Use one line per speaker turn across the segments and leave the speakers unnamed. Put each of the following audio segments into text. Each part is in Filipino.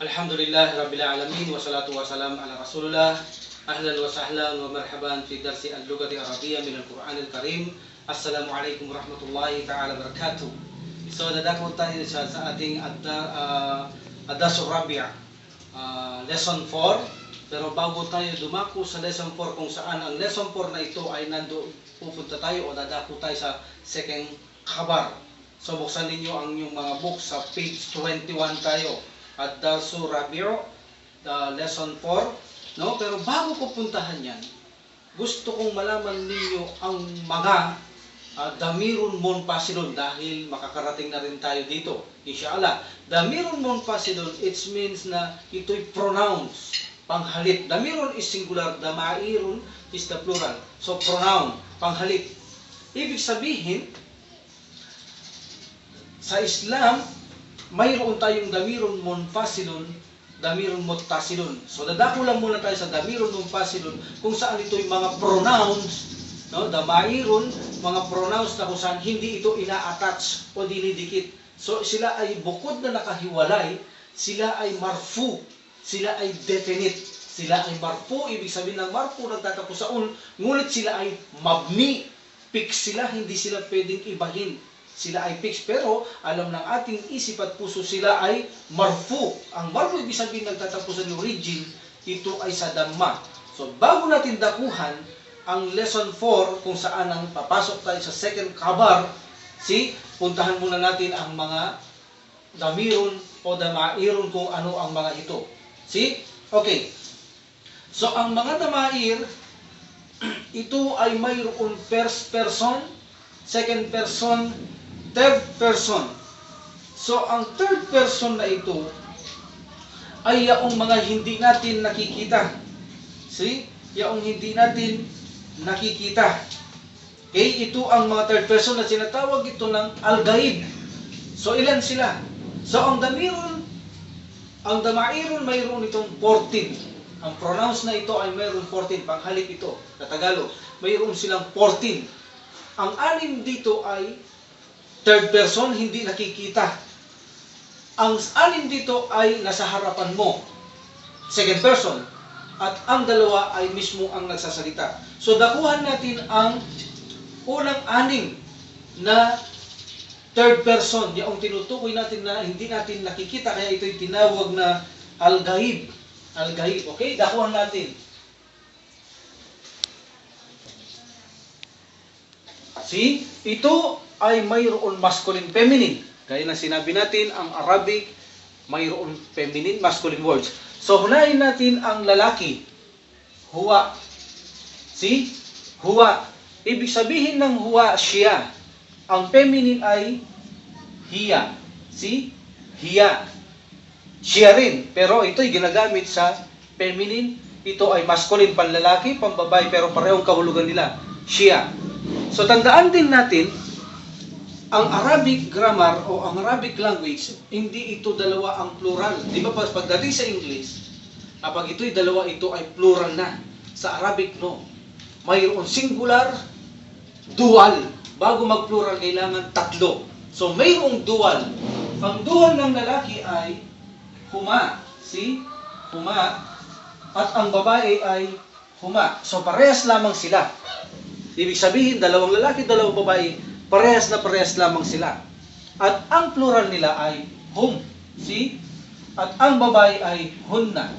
Alhamdulillah Rabbil Alamin wa salatu wa salam ala Rasulullah. Ahlan wa sahlan wa marhaban fi darsi al-lughati Arabiyya min al-Quran al-Karim. Assalamualaikum warahmatullahi ta'ala barakatuh. So dadako tayo sa ating Ad-Darsul Rabi' lesson 4. Pero bago tayo dumako sa lesson 4 kung saan ang lesson 4 na ito ay pupunta tayo o dadako tayo sa second khabar. So buksan ninyo ang inyong mga books sa page 21 tayo. Ad-Darsul Rabi' lesson 4. No? Pero bago ko puntahan yan, gusto kong malaman ninyo ang mga damirun munfasilun dahil makakarating na rin tayo dito. Inshallah. Damirun munfasilun, it means na ito'y pronouns, panghalip. Damirun is singular, damairun is the plural. So pronoun, panghalip. Ibig sabihin, sa Islam, mayroon tayong damirun munfasilun, damirun muttasilun. So dadako lang muna tayo sa damirun munfasilun kung saan ito'y mga pronouns, no? Damairun, mga pronouns na kung saan hindi ito ina-attach o dinidikit. So sila ay bukod na nakahiwalay, sila ay marfu, sila ay definite. Sila ay marfu, ibig sabihin ng marfu nagtatapos sa un, ngunit sila ay mabni, fix sila, hindi sila pwedeng ibahin. Sila ay fixed, pero alam ng ating isip at puso sila ay marfu. Ang marfu ibig sabihin nagtatapos ng origin, ito ay sa dhamma. So bago natin dakuhan ang lesson 4 kung saan ang papasok tayo sa second khabar, puntahan muna natin ang mga damirun o damairun kung ano ang mga ito. Okay. So ang mga damair, ito ay mayroong first person, second person, third person. So, ang third person na ito ay yaong mga hindi natin nakikita. Yaong hindi natin nakikita. Okay? Ito ang mga third person na sinatawag ito ng al-ghaib. So, ilan sila? So, ang damairun mayroon itong 14. Ang pronouns na ito ay mayroon 14. Panghalip ito, sa Tagalog. Mayroon silang 14. Ang anim dito ay third person, hindi nakikita. Ang anim dito ay nasa harapan mo, second person. At ang dalawa ay mismo ang nagsasalita. So, dakuhan natin ang unang anim na third person. Yung tinutukoy natin na hindi natin nakikita, kaya ito'y tinawag na al-ghaib. Al-ghaib. Okay? Dakuhan natin. Ito ay mayroon masculine, feminine. Gaya na sinabi natin, ang Arabic mayroon feminine, masculine words. So, hunain natin ang lalaki. Huwa. Huwa. Ibig sabihin ng huwa, siya. Ang feminine ay hiya. Hiya. Siya rin. Pero ito'y ginagamit sa feminine. Ito ay masculine, panlalaki, pambabae, pero parehong kahulugan nila. Siya. So, tandaan din natin, ang Arabic grammar o ang Arabic language, hindi ito dalawa ang plural. Di ba pagdating sa English, kapag ito'y dalawa, ito ay plural na. Sa Arabic, no. Mayroon singular, dual. Bago mag-plural, kailangan tatlo. So, mayroong dual. Ang dual ng lalaki ay huma. Huma. At ang babae ay huma. So, parehas lamang sila. Ibig sabihin, dalawang lalaki, dalawang babae, parehas lamang sila. At ang plural nila ay hum. At ang babae ay hunna.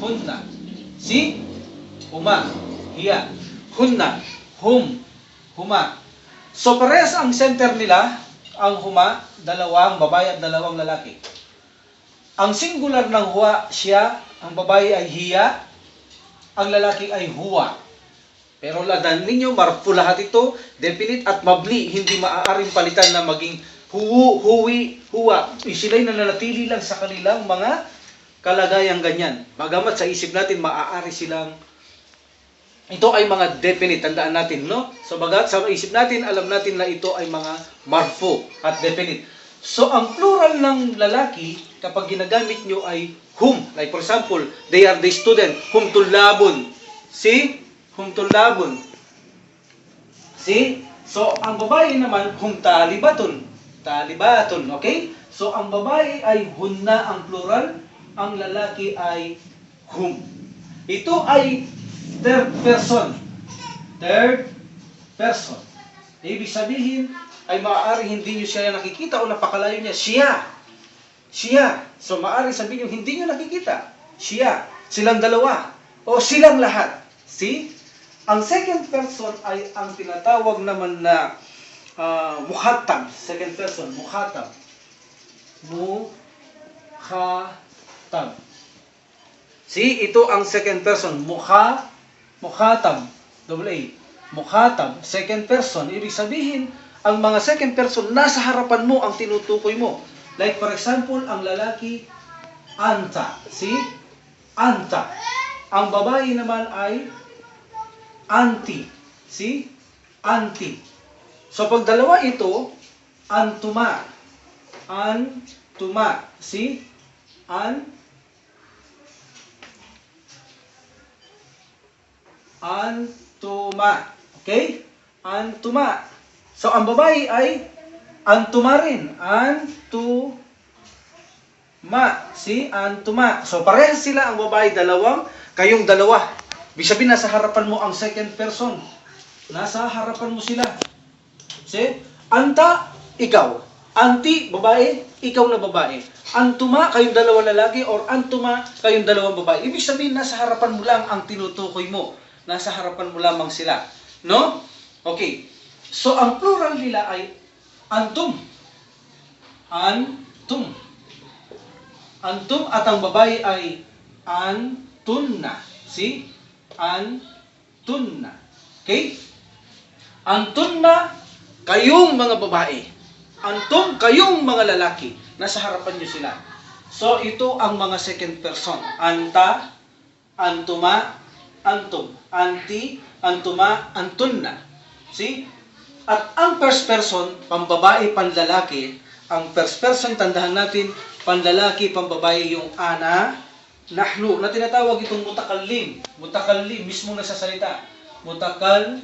Hunna. Huma. Hiya. Hunna. Hum. Huma. So parehas ang center nila, ang huma, dalawang babae at dalawang lalaki. Ang singular ng huwa, siya, ang babae ay hiya, ang lalaki ay huwa. Pero ladan ninyo, marfu lahat ito, definite at mabni, hindi maaaring palitan na maging huwi, huwa. Sila'y nananatili lang sa kanilang mga kalagayang ganyan. Bagamat sa isip natin, maaari silang, ito ay mga definite, tandaan natin, no? So bagat sa isip natin, alam natin na ito ay mga marfu at definite. So ang plural ng lalaki, kapag ginagamit nyo ay hum. Like for example, they are the student, hum tullabun. Hum tullabun. So, ang babae naman, hum talibatun. Talibatun, okay? So, ang babae ay hunna ang plural, ang lalaki ay hum. Ito ay third person. Third person. Ibig sabihin, ay maaari hindi nyo siya nakikita o napakalayo niya. Siya. So, maaari sabihin nyo, hindi nyo nakikita. Siya. Silang dalawa. O silang lahat. See? Ang second person ay ang tinatawag naman na mukhatab. Second person, mukhatab. Mukhatab. See, ito ang second person. Mukhatab. Double A. Mukhatab. Second person. Ibig sabihin, ang mga second person, nasa harapan mo ang tinutukoy mo. Like for example, ang lalaki, anta. See? Anta. Ang babae naman ay anti. See? Anti. So pag dalawa ito, antuma. Antuma. See? Antuma. Okay? Antuma. So ang babae ay antuma rin. Antuma. See? Antuma. So parehas sila ang babae, kayong dalawa. Ibig sabihin, nasa harapan mo ang second person. Nasa harapan mo sila. See? Anta, ikaw. Anti, babae, ikaw na babae. Antuma, kayong dalawang lalaki, or antuma, kayong dalawang babae. Ibig sabihin, nasa harapan mo lang ang tinutukoy mo. Nasa harapan mo lamang sila. No? Okay. So, ang plural nila ay antum. Antum. Antum at ang babae ay antunna. See? Antunna. Okay? Antunna, kayong mga babae. Antum, kayong mga lalaki. Nasa harapan nyo sila. So, ito ang mga second person. Anta, antuma, antum. Anti, antuma, antunna. See? At ang first person, pambabae, panlalaki. Ang first person, tandahan natin, panlalaki, pambabae, yung ana, nahnu, na tinatawag itong mutakallim. Mutakallim, mismo nagsasalita. Mutakallim.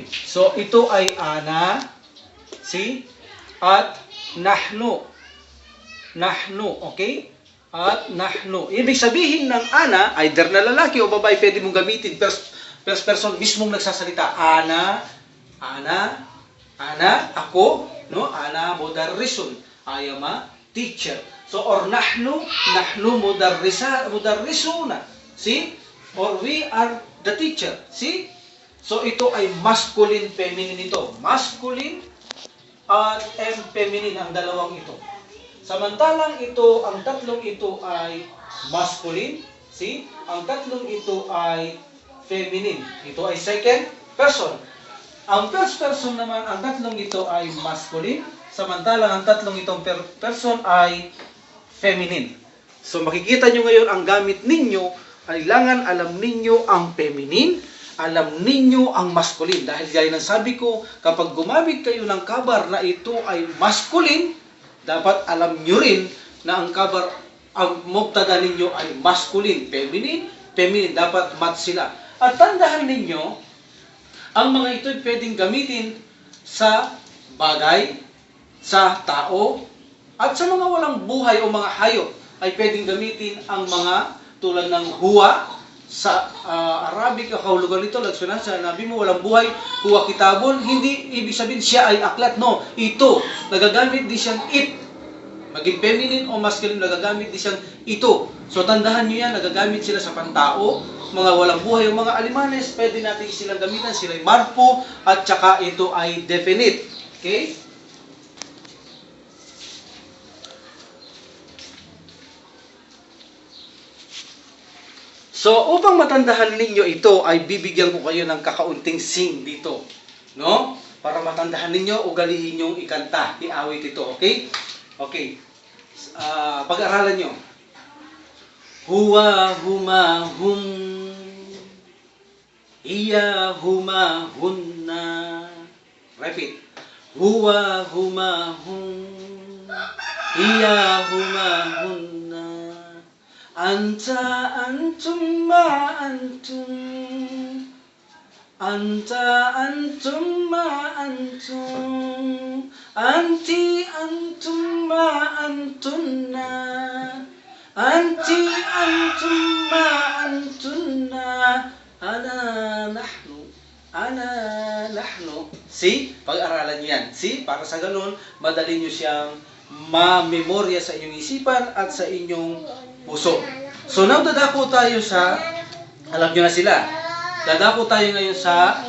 So, ito ay ana, see? At nahnu. Nahnu, okay? At nahnu. Ibig sabihin ng ana, either na lalaki o babae, pwede mong gamitin. First person, mismong nagsasalita. Ana, ako, no? Ana mudarrisun. I am a teacher. So, or nahnu mudarrisuna. See? Or we are the teacher. See? So, ito ay masculine, feminine ito. Masculine at feminine ang dalawang ito. Samantalang ito, ang tatlong ito ay masculine. See? Ang tatlong ito ay feminine. Ito ay second person. Ang first person naman, ang tatlong ito ay masculine. Samantalang ang tatlong itong person ay feminine. So makikita nyo ngayon ang gamit ninyo, kailangan alam ninyo ang feminine, alam ninyo ang masculine. Dahil gaya ng sabi ko, kapag gumamit kayo ng kabar na ito ay masculine, dapat alam nyo rin na ang kabar, ang mubtada ninyo ay masculine. Feminine, dapat match sila. At tandaan ninyo, ang mga ito ay pwedeng gamitin sa bagay, sa tao, at sa mga walang buhay o mga hayop ay pwedeng gamitin ang mga tulad ng huwa. Sa Arabic, kahulugan nito, lagsyonan sa nabi mo, walang buhay, huwa kitabon, hindi ibig sabihin siya ay aklat. No, ito, nagagamit di siyang it. Maging feminine o masculine, nagagamit di siyang ito. So tandaan nyo yan, nagagamit sila sa pantao, mga walang buhay o mga alimanes, pwede natin silang gamitan, sila ay marpo, at saka ito ay definite. Okay? So, upang matandahan ninyo ito, ay bibigyan ko kayo ng kakaunting sing dito. No? Para matandahan ninyo, ugalihin yung ikanta, iawit ito. Okay? Okay. Pag-aralan nyo. Huwa huma hum, iya huma hunna. Repeat. Huwa huma hum, iya huma hunna. Anta antum ma antum, Anta antum ma antum, anti antum ma antunna, anti antum ma antunna, ana nahnu, ana nahnu. See? Pag-aralan niyo yan. See? Para sa ganun, madali niyo siyang ma-memorya sa inyong isipan at sa inyong puso. So now dadako tayo sa, alam niyo na sila, dadako tayo ngayon sa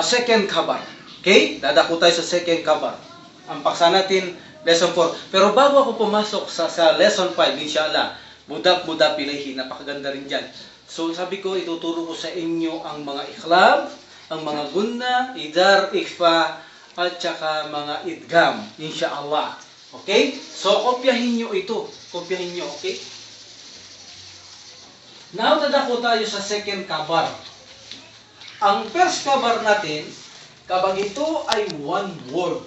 second kabar. Okay? Dadako tayo sa second kabar. Ang paksa natin, lesson 4. Pero bago ako pumasok sa lesson 5, inshallah, budak-budak pilayhi, napakaganda rin dyan. So sabi ko, ituturo ko sa inyo ang mga ikhlab, ang mga gunna, idar, ikfa, at saka mga idgam, inshallah. Okay? So, kopyahin nyo ito. Kopyahin nyo, okay? Now, dadako tayo sa second kabar. Ang first kabar natin, kapag ito ay one word.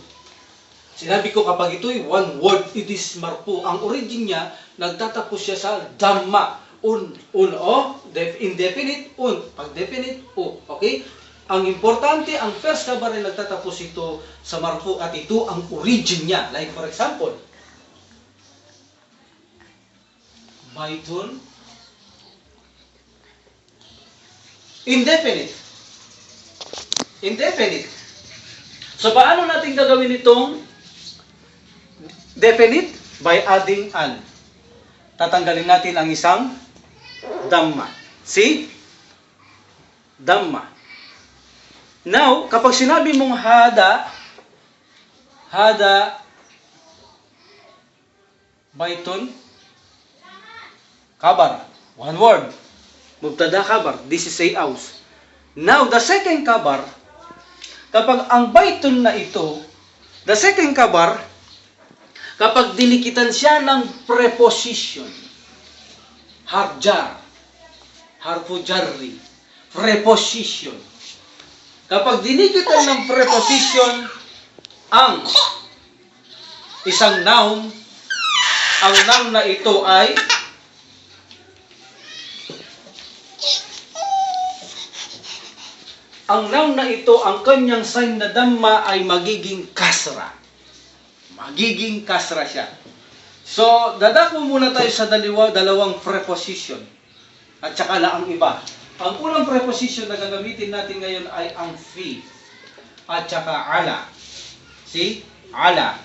Sinabi ko, kapag ito ay one word, it is marfu. Ang origin niya, nagtatapos siya sa dhamma. Indefinite, Pag definite, okay? Ang importante, ang first kabar ay nagtatapos ito sa marfu at ito ang origin niya. Like for example, baitun, indefinite. Indefinite. So, paano natin gagawin itong definite? By adding an. Tatanggalin natin ang isang dhamma. See? Dhamma. Now, kapag sinabi mong hada, baitun, kabar, one word, mubtada kabar, this is a house. Now, the second kabar, kapag ang baitun na ito, the second kabar, kapag dinikitan siya ng preposition, harjar, harfu jarri, preposition. Kapag dinikitan ng preposition ang isang noun, ang noun na ito ay ang kanyang sign na dhamma ay magiging kasra. Magiging kasra siya. So, dadako muna tayo sa dalawang preposition. At saka na ang iba. Ang unang preposition na gagamitin natin ngayon ay ang fi at saka ala. See? Ala.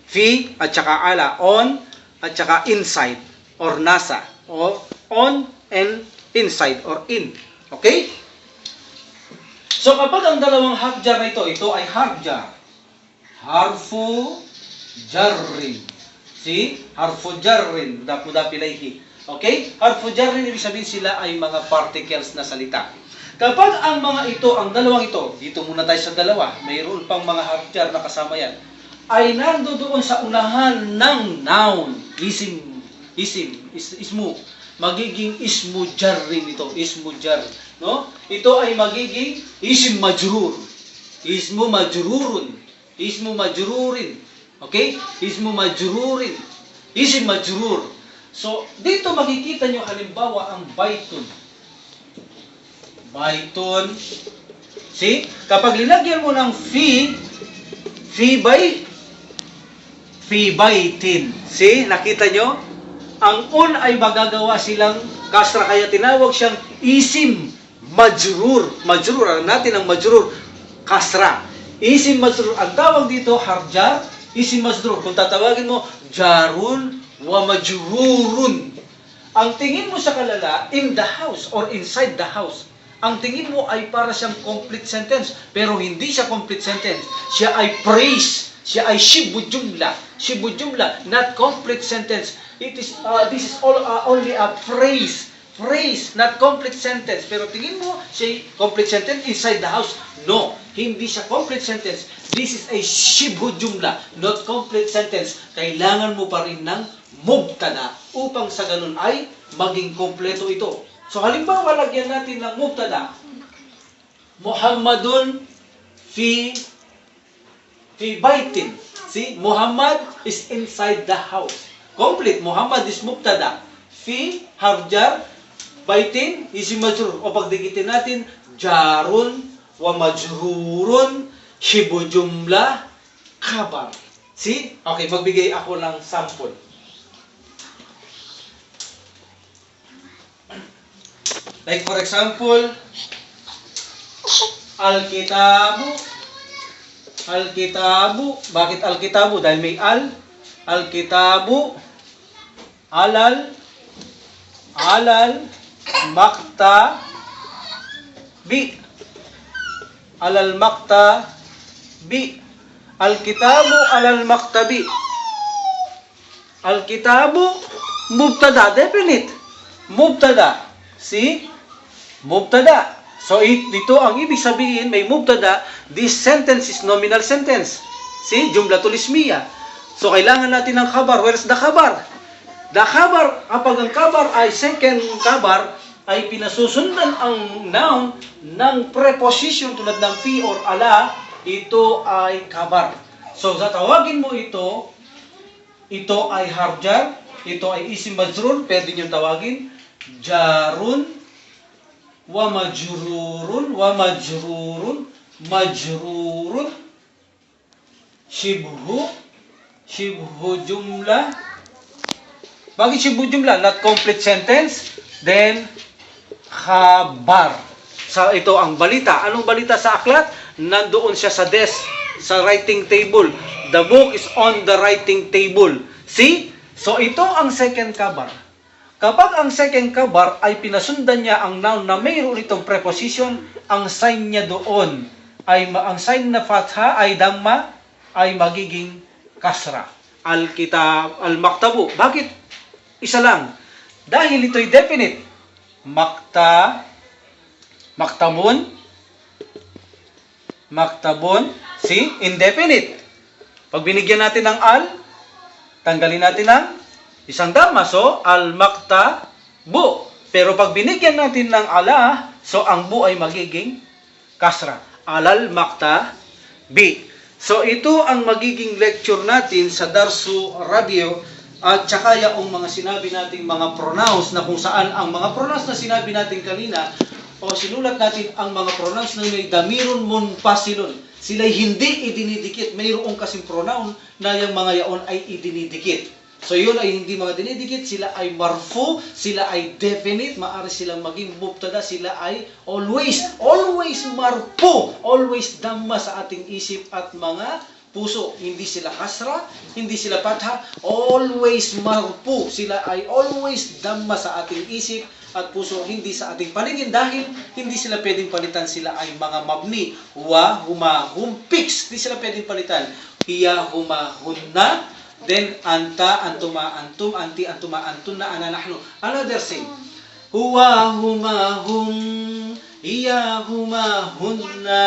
Fi at saka ala. On at saka inside or nasa. O on and inside or in. Okay? So kapag ang dalawang harfjar na ito ay harfjar. Harfu jarrin. See? Harfu jarrin. Dapu-dapi laihi. Okay? Harfu jarrin, ibig sabihin sila ay mga particles na salita. Kapag ang mga ito, ang dalawang ito, dito muna tayo sa dalawa, mayroon pang mga harfjar na kasama yan, ay nandoon sa unahan ng noun, ismu. Magiging ismu jarrin ito, ismu jar. No? Ito ay magiging isim majrur. Ismu majrurun. Ismu majrurin. Okay? Ismu majrurin. Isim majrur. So, dito makikita nyo halimbawa ang baitun. Baitun. See? Kapag linagyan mo ng fi baitin. See? Nakita nyo? Ang un ay magagawa silang kasra, kaya tinawag siyang isim majrur. Majrur. Alam natin ang majrur, kasra. Isim majrur. Ang tawag dito, harjar, isim majrur. Kung tatawagin mo, jarun, wa majrurun. Ang tingin mo sa kalala, in the house or inside the house, ang tingin mo ay para siyang complete sentence, pero hindi siya complete sentence. Siya ay praise, siya ay shibu jumla, not complete sentence. This is only a phrase, not complete sentence. Pero tingin mo siya complete sentence inside the house. No, hindi siya complete sentence. This is a shibhu jumla, not complete sentence. Kailangan mo pa rin ng mubtada upang sa ganun ay maging kompleto ito. So halimbawa, lagyan natin ng mubtada. Muhammadun fi baitin. See, Muhammad is inside the house. complete. Muhammad is mubtada. Fi, harjar, baitin, isim majrur. O pagdikitin natin, jarun, wa majrurun, shibu jumlah, khabar. See? Okay, magbigay ako ng sample. Like for example, al-kitabu. Al-kitabu. Bakit al-kitabu? Dahil may al. Al-kitabu. Alal. Alal. Makta. Bi. Alal makta. Bi. Al-kitabu alal maktabi. Al-kitabu. Mubtada. Definite. Mubtada. See? Mubtada. So, dito ang ibig sabihin, may mubtada, this sentence is nominal sentence. See? Jumlatul ismiya. So, kailangan natin ng khabar. Where's the khabar? The khabar, kapag ang khabar ay second khabar, ay pinasusundan ang noun ng preposition tulad ng fi or ala, ito ay khabar. So, sa tawagin mo ito ay harjar, ito ay isim majrur, pwede nyo tawagin, jarun, wa majrurun, majrurun, shibhu jumlah. Bakit shibhu jumlah? Not complete sentence. Then, khabar. So, ito ang balita. Anong balita sa aklat? Nandoon siya sa desk, sa writing table. The book is on the writing table. See? So, ito ang second khabar. Kapag ang second khabar ay pinasundan niya ang noun na mayroon itong preposition, ang sign niya doon ay ang sign na fatha ay dhamma ay magiging kasra. Al-kitab, al-maktabu. Bakit? Isa lang. Dahil ito'y definite. Maktabun. See? Indefinite. Pag binigyan natin ng al, tanggalin natin ng isang dhamma. So, al-maktabu. Pero pag binigyan natin ng ala, so ang bu ay magiging kasra. Alal maktabi. So, ito ang magiging lecture natin sa Darsu Rabi'u at saka yung mga sinabi nating mga pronouns na kung saan ang mga pronouns na sinabi natin kanina o sinulat natin ang mga pronouns na may damirun munfasilun. Sila'y hindi idinidikit. Mayroong kasing pronoun na yung mga yaon ay idinidikit. So yun ay hindi mga dinidikit, sila ay marfu, sila ay definite, maaari silang maging mubtada, sila ay always marfu, always dhamma sa ating isip at mga puso. Hindi sila kasra, hindi sila patha, always marfu, sila ay always dhamma sa ating isip at puso, hindi sa ating paningin dahil hindi sila pwedeng palitan, sila ay mga mabni, wa, huma, hum, fix, hindi sila pwedeng palitan, hiya, huma, hunna, then anta, antuma, antum, anti, antuma, antunna, ana, nahnu. Another thing. Huwa, huma, hum, iya, huma, hunna.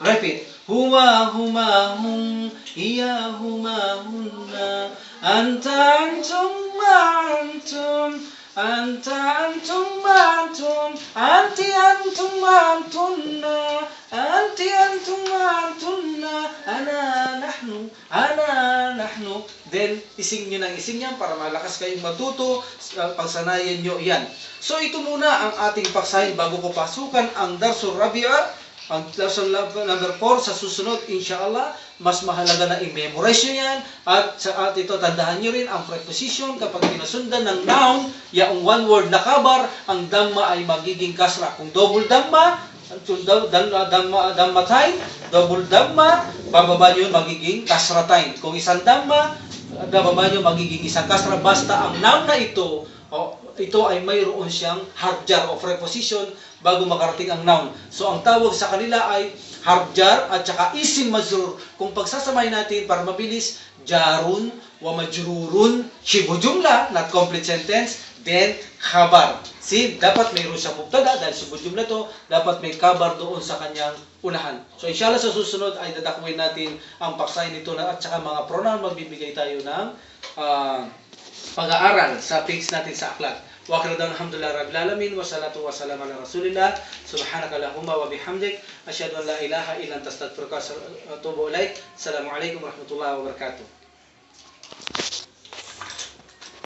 Repeat. Huwa, huma, hum, iya, huma, hunna. Anta, antum, antum. Anta, antum, antum. Anti, antum, antunna. Anti, antum, antunna. Ana, nahnu. Then, ising nyo ng ising yan para malakas kayong matuto, pagsanayan nyo yan. So, ito muna ang ating paksahin bago ko pasukan ang Darsul Rabi'a, ang Darsul number 4 sa susunod, inshallah, mas mahalaga na i-memorize nyo yan at ito, tandaan nyo rin ang preposition kapag pinasundan ng noun, yung one word na kabar, ang dhamma ay magiging kasra. Kung double dhamma, dhammatain, double dhamma, bababa nyo magiging kasratain. Kung isang dhamma, bababa nyo magiging isang kasra. Basta ang noun na ito, ito ay mayroon siyang harjar o preposition bago makarating ang noun. So ang tawag sa kanila ay harjar at saka isim majrur. Kung pagsasamahin natin para mabilis, jarun, wa majrurun, shibu jumlah, not complete sentence, then khabar. See, dapat mayroon siyang mubtada dahil shibu jumlah to, dapat may khabar doon sa kanyang unahan. So inshallah sa susunod ay dadakwin natin ang paksahin nito at saka mga pronoun, magbibigay tayo ng pag-aaral sa page natin sa aklat. Wa akhiru da'wana alhamdulillahi rabbil alamin wa salatu wa salam ala rasulillah subhanakallahumma wa bihamdik asyhadu an la ilaha illa anta astaghfiruka wa atubu ilaik. Assalamualaikum warahmatullahi wabarakatuh.